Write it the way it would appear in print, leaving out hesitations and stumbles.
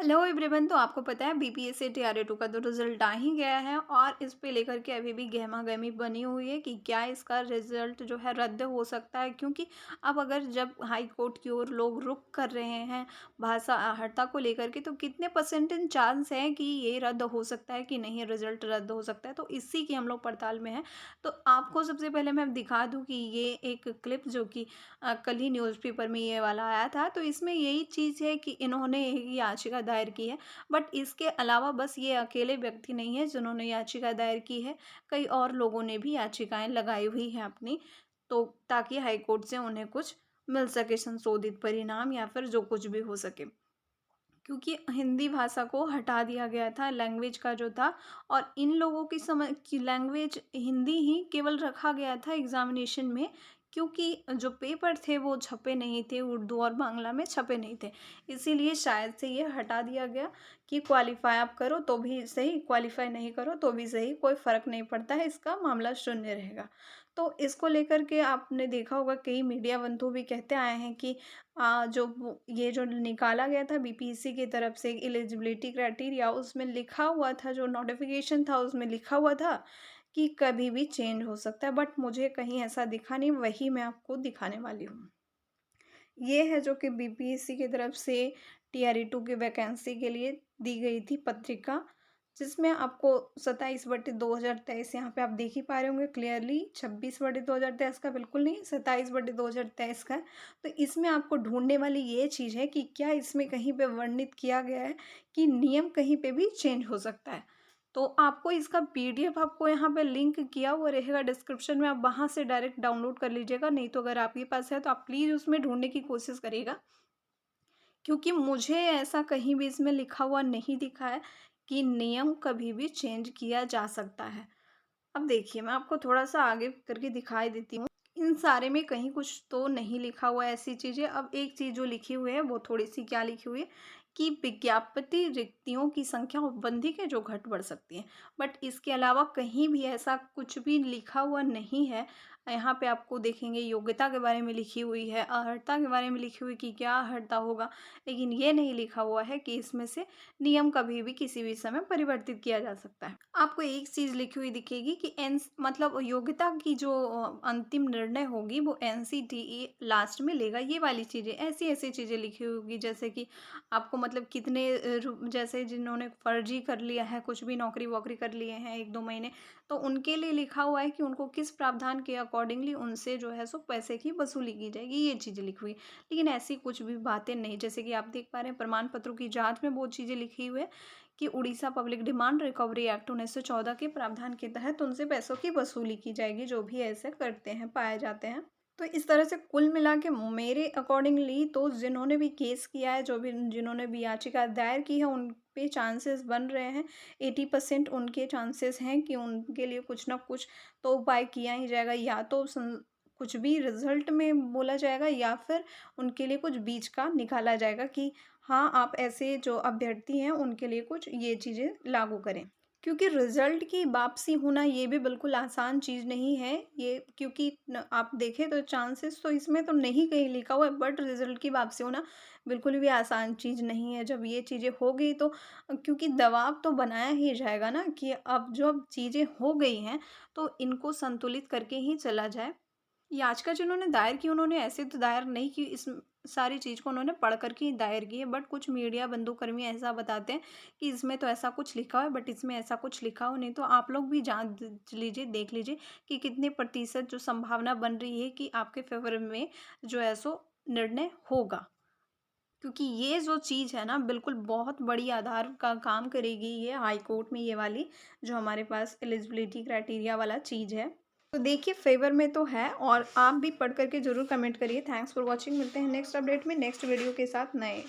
Hello everyone. तो आपको पता है बीपीएससी टीआरए 2 का तो रिजल्ट आ ही गया है और इस पे लेकर के अभी भी गहमा-गहमी बनी हुई है कि क्या इसका रिजल्ट जो है रद्द हो सकता है, क्योंकि अब अगर जब हाई कोर्ट की ओर लोग रुख कर रहे हैं भाषा हड़ता को लेकर के, तो कितने परसेंटेज चांस है कि ये रद्द हो सकता है कि नहीं रिजल्ट रद्द हो सकता है। तो इसी की हम लोग पड़ताल में हैं। तो आपको सबसे पहले मैं दिखा दूँ कि ये एक क्लिप जो कि कल ही न्यूज़पेपर में ये वाला आया था, तो इसमें यही चीज़ है कि इन्होंने एक याचिका दायर की है। बट इसके अलावा बस ये अकेले व्यक्ति नहीं है जिन्होंने याचिका दायर की है, कई और लोगों ने भी याचिकाएँ लगाई हुई हैं अपनी, तो ताकि हाई कोर्ट से उन्हें कुछ मिल सके संशोधित परिणाम या फिर जो कुछ भी हो सके। क्योंकि हिंदी भाषा को हटा दिया गया था लैंग्वेज का जो था, और इन लोगों की समझ की लैंग्वेज हिंदी ही केवल रखा गया था एग्जामिनेशन में, क्योंकि जो पेपर थे वो छपे नहीं थे, उर्दू और बांग्ला में छपे नहीं थे। इसीलिए शायद से ये हटा दिया गया कि क्वालिफाई आप करो तो भी सही, क्वालिफाई नहीं करो तो भी सही, कोई फ़र्क नहीं पड़ता है, इसका मामला शून्य रहेगा। तो इसको लेकर के आपने देखा होगा कई मीडिया बंधु भी कहते आए हैं कि जो ये जो निकाला गया था बीपीएससी की तरफ से एलिजिबिलिटी क्राइटेरिया, उसमें लिखा हुआ था, जो नोटिफिकेशन था उसमें लिखा हुआ था कि कभी भी चेंज हो सकता है, बट मुझे कहीं ऐसा दिखा नहीं, वही मैं आपको दिखाने वाली हूँ। ये है जो कि बीपीएससी की तरफ से टीआरई 2 की वैकेंसी के लिए दी गई थी पत्रिका, जिसमें आपको 27/2023 यहाँ पे आप देख ही पा रहे होंगे क्लियरली, 26/2023 का बिल्कुल नहीं, 27/2023 का है। तो इसमें आपको ढूँढने वाली ये चीज़ है कि क्या इसमें कहीं पे वर्णित किया गया है कि नियम कहीं पे भी चेंज हो सकता है। तो आपको इसका पीडीएफ आपको यहाँ पे लिंक किया हुआ रहेगा डिस्क्रिप्शन में, आप वहाँ से डायरेक्ट डाउनलोड कर लीजिएगा, नहीं तो अगर आपके पास है तो आप प्लीज़ उसमें ढूँढने की कोशिश करिएगा। क्योंकि मुझे ऐसा कहीं भी इसमें लिखा हुआ नहीं दिखा है कि नियम कभी भी चेंज किया जा सकता है। अब देखिए मैं आपको थोड़ा-सा आगे करके दिखाई देती हूँ। इन सारे में कहीं कुछ तो नहीं लिखा हुआ है ऐसी चीज़ें। अब एक चीज़ जो लिखी हुई है वो थोड़ी-सी क्या लिखी हुई है कि विज्ञापित रिक्तियों की संख्या उपबंधित है जो घट बढ़ सकती है। बट इसके अलावा कहीं भी ऐसा कुछ भी लिखा हुआ नहीं है। यहाँ पे आपको देखेंगे योग्यता के बारे में लिखी हुई है, अर्हता के बारे में लिखी हुई कि क्या अर्हता होगा, लेकिन ये नहीं लिखा हुआ है कि इसमें से नियम कभी भी किसी भी समय परिवर्तित किया जा सकता है। आपको एक चीज़ लिखी हुई दिखेगी कि एन मतलब योग्यता की जो अंतिम निर्णय होगी वो एनसीटीई लास्ट में लेगा, ये वाली चीज़ें, ऐसी-ऐसी चीज़ें लिखी होगी, जैसे कि आपको मतलब कितने जैसे जिन्होंने फर्जी कर लिया है, कुछ भी नौकरी-वोकरी कर लिए हैं 1-2 महीने, तो उनके लिए लिखा हुआ है कि उनको किस प्रावधान के अकॉर्डिंगली उनसे जो है सो पैसे की वसूली की जाएगी, ये चीज़ें लिखी हुई है। लेकिन ऐसी कुछ भी बातें नहीं, जैसे कि आप देख पा रहे हैं प्रमाण पत्रों की जाँच में वो चीज़ें लिखी हुई है कि Orissa public demand recovery act 1914 के प्रावधान के तहत उनसे पैसों की वसूली की जाएगी, जो भी ऐसे करते हैं, पाए जाते हैं। तो इस तरह से कुल मिला के मेरे अकॉर्डिंगली तो जिन्होंने भी केस किया है, जो भी जिन्होंने भी याचिका दायर की है, उन पे चांसेस बन रहे हैं। 80% उनके चांसेस हैं कि उनके लिए कुछ ना कुछ तो उपाय किया ही जाएगा, या तो कुछ भी रिजल्ट में बोला जाएगा या फिर उनके लिए कुछ बीच का निकाला जाएगा कि हाँ, आप ऐसे जो अभ्यर्थी हैं उनके लिए कुछ ये चीज़ें लागू करें। क्योंकि रिज़ल्ट की वापसी होना ये भी बिल्कुल आसान चीज़ नहीं है, ये क्योंकि न आप देखें तो चांसेस तो इसमें तो नहीं कहीं लिखा हुआ है, बट रिज़ल्ट की वापसी होना बिल्कुल भी आसान चीज़ नहीं है। जब ये चीज़ें हो गई तो क्योंकि दबाव तो बनाया ही जाएगा ना कि अब जो अब चीज़ें हो गई हैं, तो इनको संतुलित करके ही चला जाए। याचिका जिन्होंने दायर की उन्होंने ऐसे तो दायर नहीं की, इस सारी चीज़ को उन्होंने पढ़ कर के ही दायर की है, बट कुछ मीडिया बंधुकर्मी ऐसा बताते हैं कि इसमें तो ऐसा कुछ लिखा हुआ है, बट इसमें ऐसा कुछ लिखा हो नहीं। तो आप लोग भी जांच लीजिए, देख लीजिए कि कितने प्रतिशत जो संभावना बन रही है कि आपके फेवर में जो है सो निर्णय होगा, क्योंकि ये जो चीज़ है ना बिल्कुल बहुत बड़ी आधार का काम करेगी ये हाई कोर्ट में, ये वाली जो हमारे पास एलिजिबिलिटी क्राइटेरिया वाला चीज़ है। तो देखिए फेवर में तो है, और आप भी पढ़ करके ज़रूर कमेंट करिए। थैंक्स फॉर वॉचिंग, मिलते हैं नेक्स्ट अपडेट में नेक्स्ट वीडियो के साथ नए